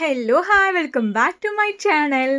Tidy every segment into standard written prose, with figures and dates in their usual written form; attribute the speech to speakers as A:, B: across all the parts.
A: Hello! Hi! Welcome back to my channel.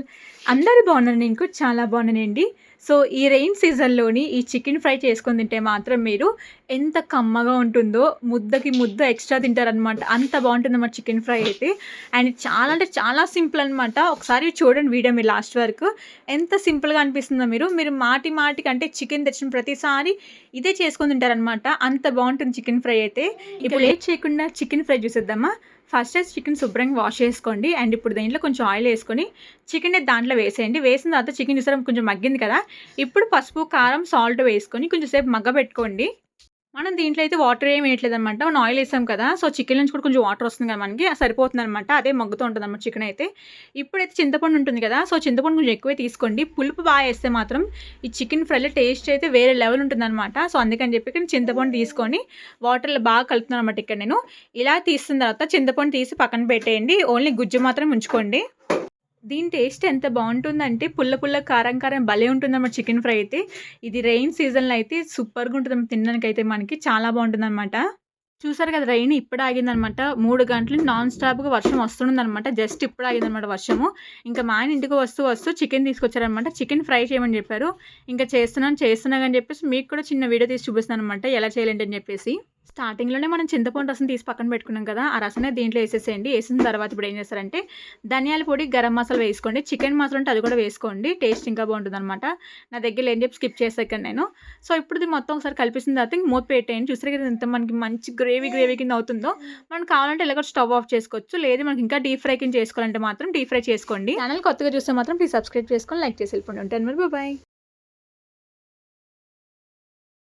A: అందరూ బాగున్నారు. నేను కూడా చాలా బాగున్నానండి. సో, ఈ రెయిన్ సీజన్‌లోని ఈ చికెన్ ఫ్రై చేసుకొని తింటే మాత్రం మీరు ఎంత కమ్మగా ఉంటుందో, ముద్దకి ముద్ద ఎక్స్‌ట్రా తింటారనమాట. అంత బాగుంటుందన్నమాట చికెన్ ఫ్రై అయితే. అండ్ చాలా అంటే చాలా సింపుల్ అనమాట. ఒకసారి చూడండి వీడియో మీరు లాస్ట్ వరకు. ఎంత సింపుల్‌గా అనిపిస్తుందో మీరు మాటి మాటికి అంటే చికెన్ తెచ్చిన ప్రతిసారి ఇదే చేసుకొని తింటారనమాట. అంత బాగుంటుంది చికెన్ ఫ్రై అయితే. ఇప్పుడు లేట్ చేయకుండా చికెన్ ఫ్రై చూసేద్దామా? ఫస్ట్ అయితే చికెన్ శుభ్రంగా వాష్ చేసుకోండి. అండ్ ఇప్పుడు దీంట్లో కొంచెం ఆయిల్ వేసుకొని చికెన్ దాంట్లో వేసేయండి. వేసిన తర్వాత చికెన్ చూసారా కొంచెం మగ్గింది కదా! ఇప్పుడు పసుపు, కారం, సాల్ట్ వేసుకొని కొంచెం సేపు మగ్గబెట్టుకోండి. మనం దీంట్లో అయితే వాటర్ ఏమి వేయట్లేదనమాట. మనం ఆయిల్ వేసాం కదా! సో, చికెన్ నుంచి కూడా కొంచెం వాటర్ వస్తుంది కదా మనకి. అది సరిపోతుందనమాట. అదే మగ్గుతూ ఉంటదనమాట చికెన్ అయితే. ఇప్పుడైతే చింతపండు ఉంటుంది కదా! సో, చింతపండు కొంచెం ఎక్కువే తీసుకోండి. పులుపు బాగా ఏస్తే మాత్రం ఈ చికెన్ ఫ్రైలో టేస్ట్ అయితే వేరే లెవెల్ ఉంటుందనమాట. సో, అందుకని చెప్పి ఇక్కడ చింతపండు తీసుకొని వాటర్‌లో బాగా కలుపుతున్నాననమాట ఇక్కడ నేను. ఇలా తీసిన తర్వాత చింతపండు తీసి పక్కన పెట్టేయండి. ఓన్లీ గుజ్జు మాత్రం ఉంచుకోండి. దీని టేస్ట్ ఎంత బావుంటుందంటే పుల్ల పుల్ల, కారం కారం భలే ఉంటుందన్నమాట చికెన్ ఫ్రై అయితే. ఇది రెయిన్ సీజన్‌లో అయితే సూపర్‌గా ఉంటదన్నమాట తినడానికైతే మనకి చాలా బావుంటుందన్నమాట. చూసారు కదా! రెయిన్ ఇప్పుడే ఆగిందనమాట. 3 గంటలు నాన్ స్టాప్‌గా వర్షం వస్తుందనమాట. జస్ట్ ఇప్పుడు ఆగిందనమాట వర్షము. ఇంకా మా ఆయన ఇంటికి వస్తూ చికెన్ తీసుకొచ్చారనమాట. చికెన్ ఫ్రై చేయమని చెప్పారు. ఇంకా చేస్తున్నా అని చెప్పేసి మీకు కూడా చిన్న వీడియో తీసి చూపిస్తున్నాననమాట. ఎలా చేయాలేంటి అని చెప్పేసి. స్టార్టింగ్‌లోనే మనం చింతపండు రసం తీసి పక్కన పెట్టుకున్నాం కదా! ఆ రసమే దీంట్లో ఏసేసేయండి. ఏసిన తర్వాత ఇప్పుడు ఏం చేస్తారంటే ధనియాల పొడి, గరం మసాలా వేసుకోండి. చికెన్ మసాలా ఉంటే అది కూడా వేసుకోండి. టేస్ట్ ఇంకా బావుంటుందనమాట. నా దగ్గర లేని చెప్పి స్కిప్ చేసా ఇక్కడ నేను. సో, ఇప్పుడు ఇది మొత్తం ఒకసారి కలిపేసిన తర్వాత ఇంక మూత పెట్టేయండి. చూసారు కదా! ఎంత మనకి మంచి గ్రేవీ కింద అవుతుందో. మనం కావాలంటే ఇలాగ స్టవ్ ఆఫ్ చేసుకోవచ్చు. లేదు మనకి ఇంకా డీప్ ఫ్రై కింద చేసుకోవాలంటే మాత్రం డీప్ ఫ్రై చేసుకోండి. ఛానల్ కొత్తగా చూస్తే మాత్రం ప్లీజ్ సబ్స్క్రైబ్ చేసుకొని లైక్ చేసి వెళ్ళిపోండి. ఉంటాను మరి. బాయ్.